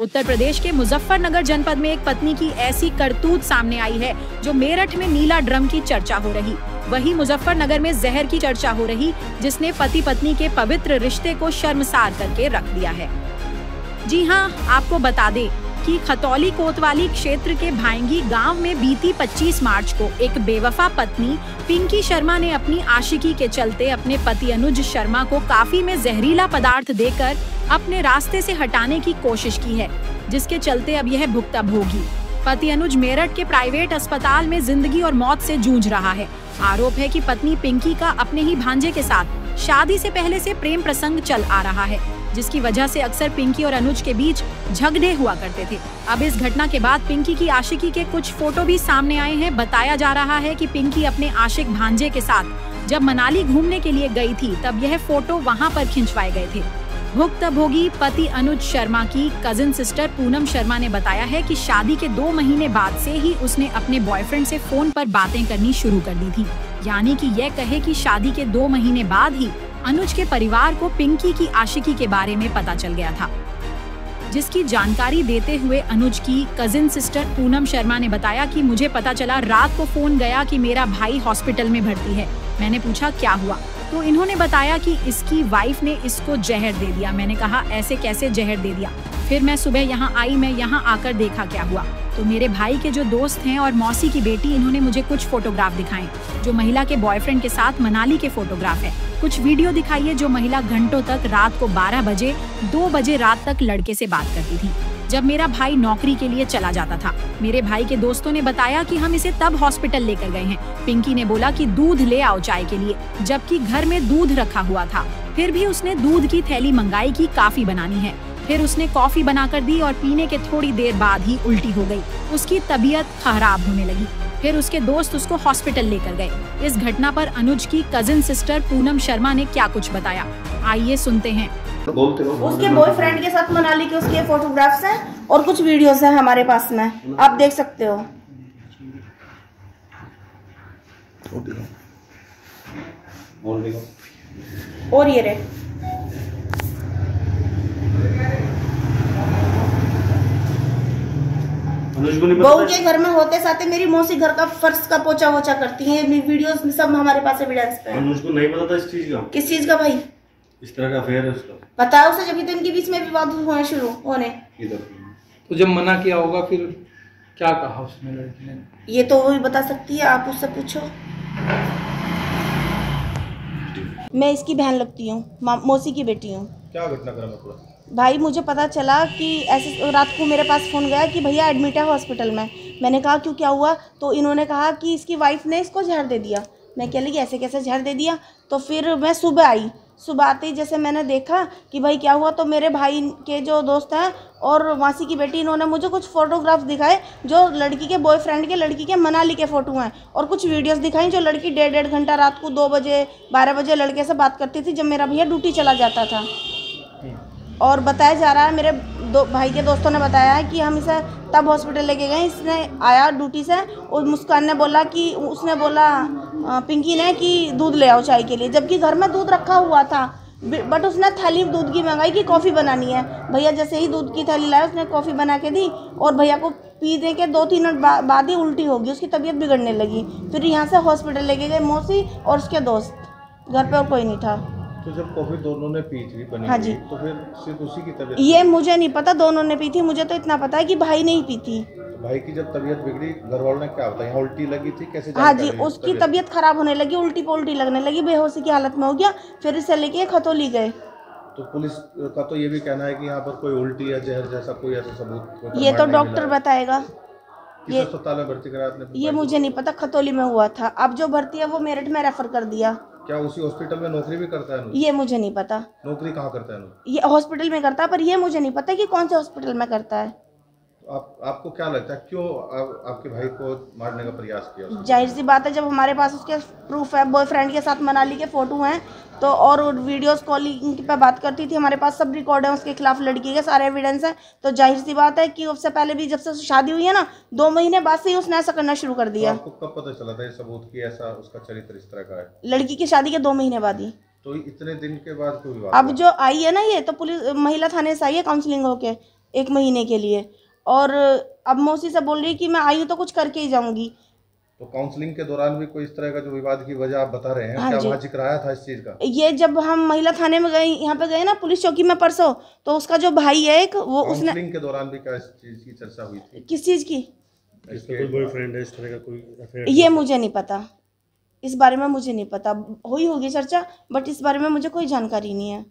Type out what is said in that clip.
उत्तर प्रदेश के मुजफ्फरनगर जनपद में एक पत्नी की ऐसी करतूत सामने आई है जो मेरठ में नीला ड्रम की चर्चा हो रही, वही मुजफ्फरनगर में जहर की चर्चा हो रही, जिसने पति पत्नी के पवित्र रिश्ते को शर्मसार करके रख दिया है। जी हाँ, आपको बता दें कि खतौली कोतवाली क्षेत्र के भायंगी गांव में बीती 25 मार्च को एक बेवफा पत्नी पिंकी शर्मा ने अपनी आशिकी के चलते अपने पति अनुज शर्मा को काफी में जहरीला पदार्थ देकर अपने रास्ते से हटाने की कोशिश की है, जिसके चलते अब यह भुगता भोगी। पति अनुज मेरठ के प्राइवेट अस्पताल में जिंदगी और मौत से जूझ रहा है। आरोप है कि पत्नी पिंकी का अपने ही भांजे के साथ शादी से पहले से प्रेम प्रसंग चल आ रहा है, जिसकी वजह से अक्सर पिंकी और अनुज के बीच झगड़े हुआ करते थे। अब इस घटना के बाद पिंकी की आशिकी के कुछ फोटो भी सामने आए हैं। बताया जा रहा है कि पिंकी अपने आशिक भांजे के साथ जब मनाली घूमने के लिए गई थी, तब यह फोटो वहां पर खिंचवाए गए थे। भुक्तभोगी पति अनुज शर्मा की कजिन सिस्टर पूनम शर्मा ने बताया है कि शादी के 2 महीने बाद से ही उसने अपने बॉयफ्रेंड से फोन पर बातें करनी शुरू कर दी थी। यानी कि यह कहे कि शादी के 2 महीने बाद ही अनुज के परिवार को पिंकी की आशिकी के बारे में पता चल गया था, जिसकी जानकारी देते हुए अनुज की कजिन सिस्टर पूनम शर्मा ने बताया कि मुझे पता चला, रात को फोन गया कि मेरा भाई हॉस्पिटल में भर्ती है। मैंने पूछा क्या हुआ, तो इन्होंने बताया कि इसकी वाइफ ने इसको जहर दे दिया। मैंने कहा ऐसे कैसे जहर दे दिया। फिर मैं सुबह यहाँ आई, मैं यहाँ आकर देखा क्या हुआ, तो मेरे भाई के जो दोस्त हैं और मौसी की बेटी, इन्होंने मुझे कुछ फोटोग्राफ दिखाए जो महिला के बॉयफ्रेंड के साथ मनाली के फोटोग्राफ है। कुछ वीडियो दिखाई है जो महिला घंटों तक रात को 12 बजे 2 बजे रात तक लड़के से बात करती थी, जब मेरा भाई नौकरी के लिए चला जाता था। मेरे भाई के दोस्तों ने बताया कि हम इसे तब हॉस्पिटल लेकर गए हैं। पिंकी ने बोला कि दूध ले आओ चाय के लिए, जबकि घर में दूध रखा हुआ था। फिर भी उसने दूध की थैली मंगाई कि काफी बनानी है। फिर उसने कॉफी बनाकर दी और पीने के थोड़ी देर बाद ही उल्टी हो गई। उसकी तबीयत खराब होने लगी। फिर उसके दोस्त उसको हॉस्पिटल लेकर गए। इस घटना पर अनुज की कजिन सिस्टर पूनम शर्मा ने क्या कुछ बताया, आइए सुनते हैं। उसके बॉयफ्रेंड के साथ मनाली के उसके फोटोग्राफ्स हैं और कुछ वीडियोस हैं हमारे पास में, आप देख सकते हो। और ये रे बहू के घर में होते साथ मेरी मौसी घर का फर्श का पोछा वोछा करती है। वीडियोस में सब हमारे पास एविडेंस पे। अनुज को नहीं पता था इस चीज का। किस चीज का भाई? इस तरह का अफेयर है उसका। पता है उसे, जब तो इनके बीच में विवाद होने शुरू होने। तो जब मना किया होगा फिर क्या कहा उसने लड़की ने? ये तो वही बता सकती है, आप उससे पूछो। मैं इसकी बहन लगती हूँ, मौसी की बेटी हूँ। क्या घटनाक्रम है पूरा? भाई मुझे पता चला कि ऐसे रात को मेरे पास फ़ोन गया कि भैया एडमिट है हॉस्पिटल में। मैंने कहा क्यों, क्या हुआ? तो इन्होंने कहा कि इसकी वाइफ ने इसको जहर दे दिया। मैं कह लगी ऐसे कैसे जहर दे दिया? तो फिर मैं सुबह आई। सुबह आते ही जैसे मैंने देखा कि भाई क्या हुआ, तो मेरे भाई के जो दोस्त हैं और मासी की बेटी, इन्होंने मुझे कुछ फ़ोटोग्राफ्स दिखाए जो लड़की के बॉयफ्रेंड के, लड़की के मनाली के फ़ोटो हैं, और कुछ वीडियोस दिखाई जो लड़की 1.5 घंटा रात को 2 बजे 12 बजे लड़के से बात करती थी, जब मेरा भैया ड्यूटी चला जाता था। और बताया जा रहा है, मेरे भाई के दोस्तों ने बताया है कि हम इसे तब हॉस्पिटल लेके गए। इसने आया ड्यूटी से और मुस्कान ने बोला कि, उसने बोला पिंकी ने कि दूध ले आओ चाय के लिए, जबकि घर में दूध रखा हुआ था। बट उसने थैली दूध की मंगाई कि कॉफ़ी बनानी है। भैया जैसे ही दूध की थैली लाए, उसने कॉफ़ी बना के दी और भैया को पीने के 2-3 मिनट बाद ही उल्टी होगी, उसकी तबीयत बिगड़ने लगी। फिर यहाँ से हॉस्पिटल लेके गए मौसी और उसके दोस्त, घर पे और कोई नहीं था। तो जब कॉफी दोनों ने पी थी बनी, हाँ जी, तो फिर सिर्फ उसी की तबीयत? ये मुझे नहीं पता दोनों ने पी थी, मुझे तो इतना पता है कि भाई नहीं पी थी। तो भाई की जब तबीयत बिगड़ी, घर वालों ने क्या बताया? यहाँ उल्टी लगी थी, कैसे? हाँ जी, उसकी तबीयत खराब होने लगी, उल्टी पे उल्टी लगने लगी, बेहोशी की हालत में हो गया। फिर इसे लेके खतौली गए। तो पुलिस का तो ये भी कहना है कि यहाँ पर कोई उल्टी या जहर जैसा कोई ऐसा सबूत? ये तो डॉक्टर बताएगा। ये अस्पताल में भर्ती कराया आपने? ये मुझे नहीं पता, खतौली में हुआ था। अब जो भर्ती है वो मेरठ में रेफर कर दिया। क्या उसी हॉस्पिटल में नौकरी भी करता है? ये मुझे नहीं पता। नौकरी कहाँ करता है? ये हॉस्पिटल में करता है, पर ये मुझे नहीं पता कि कौन से हॉस्पिटल में करता है। आपको क्या लगता है क्यों आपके भाई को मारने का प्रयास किया? जाहिर सी बात है, जब हमारे पास उसके प्रूफ है, बॉयफ्रेंड के साथ मनाली के फोटो हैं, तो और वीडियोस कॉलिंग पे बात करती थी, हमारे पास सब रिकॉर्ड है उसके खिलाफ, लड़की के सारे एविडेंस हैं। तो जाहिर सी बात है कि उससे पहले भी, जब से शादी हुई है ना, 2 महीने बाद से ही उसने ऐसा करना शुरू कर दिया। तो आपको कब पता चला था ये सबूत की ऐसा उसका चरित्र इस तरह का है? लड़की की शादी के 2 महीने बाद ही। तो इतने दिन के बाद कोई बात? अब जो आई है ना, ये तो पुलिस महिला थाने से आई है काउंसलिंग होके, 1 महीने के लिए। और अब मौसी से बोल रही कि मैं आई हूँ तो कुछ करके ही जाऊंगी। तो काउंसलिंग के दौरान भी कोई इस तरह का जो विवाद की वजह आप बता रहे हैं, हाँ क्या जी। वहाँ जिक्र आया था इस चीज़ का? ये जब हम महिला थाने में गए, यहाँ पे गए ना पुलिस चौकी में परसों, तो उसका जो भाई है एक, वो उसने काउंसलिंग के दौरान भी क्या इस चीज़ की चर्चा हुई थी? किस चीज़ की, इसका कोई बॉयफ्रेंड है इस तरह का कोई अफेयर? ये मुझे नहीं पता, इस बारे में मुझे नहीं पता। हुई होगी चर्चा, बट इस बारे में मुझे कोई जानकारी नहीं है।